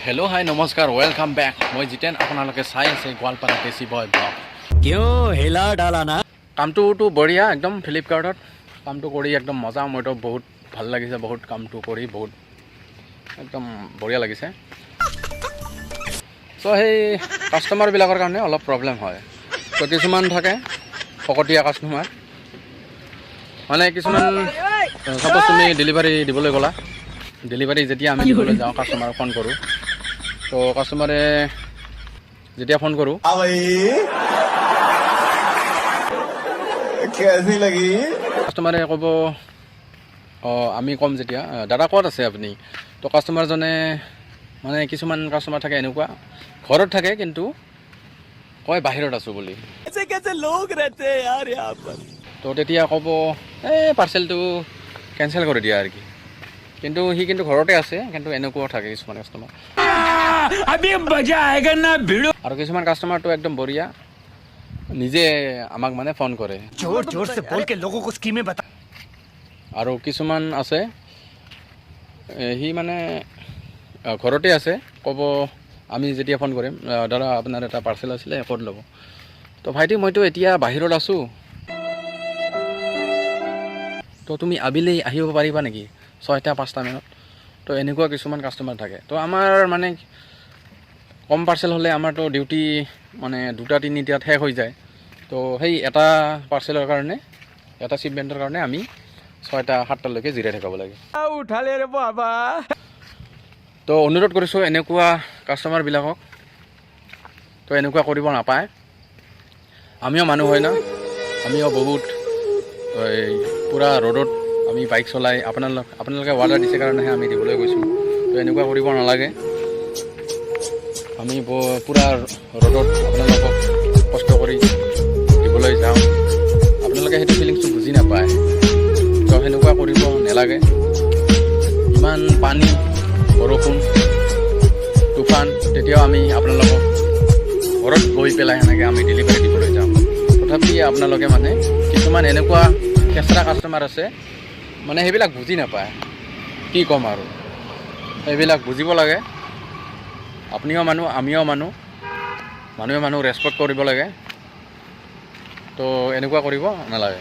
hello hi नमस्कार welcome back मैं जितेन आपनालोके चाই আছে গোৱালপাৰা দেশি বয় ব্লগ क्यों हिला डाला ना কামটো বঢ়িয়া একদম ফ্লিপকাৰ্টত কামটো কৰি একদম মজা মইতো বহুত ভাল লাগিছে বহুত কামটো কৰি বহুত একদম বঢ়িয়া লাগিছে সো সেই কাস্টমাৰ বিলাকৰ কাৰণে অলপ প্ৰবলেম হয় তো কিছুমান থাকে ফকটিয়া কাস্টমাৰ মানে কিছুমান সাপোজ তুমি ডেলিভাৰী দিবলৈ গলা ডেলিভাৰী যেতিয়া আমি দিবলৈ যাওঁ কাস্টমাৰ ফোন কৰোঁ তো কাস্টমাৰে যেতিয়া ফোন কৰোঁ कैसी लगी কাস্টমাৰে ক'ব আমি কম যেতিয়া দাদা ক'ত আছে আপুনি তো কাস্টমাৰজনে মানে কিছুমান কাস্টমাৰ থাকে এনেকুৱা ঘৰত থাকে কিন্তু কয় বাহিৰত আছোঁ বুলি ऐसे कैसे लोग रहते हैं यार यहाँ पर তো তেতিয়া ক'ব এই পাৰ্চেলটো কেনচেল কৰি দিয়া আৰু কি কিন্তু সি কিন্তু ঘৰতে আছে কিন্তু এনেকুৱাও থাকে কিছুমান কাস্টমাৰ अभी मजा आएगा ना भिड़ो আৰু কিছুমান কাস্টমাৰটো একদম বঢ়িয়া নিজে আমাক মানে ফোন কৰে जोर जोर से बोल के लोगों को स्कीमें बता আৰু কিছুমান আছে সি মানে ঘৰতে আছে ক'ব আমি যেতিয়া ফোন কৰিম দাদা আপোনাৰ এটা পাৰ্চেল আছিলে ক'ত ল'ব তো ভাইটি মইতো এতিয়া বাহিৰত আছোঁ তো তুমি আবেলি আহিব পাৰিবা নেকি 6টা-5টা মানত তো এনেকুৱা কিছুমান কাস্টমাৰ থাকে তো আমাৰ মানে কম পাৰ্চেল হ'লে আমাৰতো ডিউটি মানে 2টা-3টাত শেষ হৈ যায় তো সেই এটা পাৰ্চেলৰ কাৰণে এটা শ্বিপমেণ্টৰ কাৰণে আমি 6টা-7টালৈকে জিৰাই থাকিব লাগে उठा ले रे बाबा তো অনুৰোধ কৰিছোঁ এনেকুৱা কাস্টমাৰবিলাকক তো এনেকুৱা কৰিব নাপায় আমিও মানুহ হয় না আমিও বহুত পূৰা ৰ'দত আমি বাইক চলাই আপোনালোকে অৰ্ডাৰ দিছে কাৰণেহে আমি দিবলৈ গৈছোঁ তো এনেকুৱা কৰিব নালাগে আমি পূৰা ৰ'দত আপোনালোকক কষ্ট কৰি দিবলৈ যাওঁ আপোনালোকে সেইটো ফিলিংছটো বুজি নাপায় তো সেনেকুৱা কৰিব নালাগে ইমান পানী বৰষুণ তুফান তেতিয়াও আমি আপোনালোকক ঘৰত গৈ পেলাই সেনেকৈ আমি ডেলিভাৰী দিবলৈ যাওঁ তথাপি আপোনালোকে মানে কিছুমান এনেকুৱা কেঁচৰা কাষ্টমাৰ আছে মানে সেইবিলাক বুজি নাপায় কি ক'ম আৰু সেইবিলাক বুজিব লাগে আপুনিও মানুহ আমিও মানুহ মানুহে মানুহ ৰেচপেক্ট কৰিব লাগে তো এনেকুৱা কৰিব নালাগে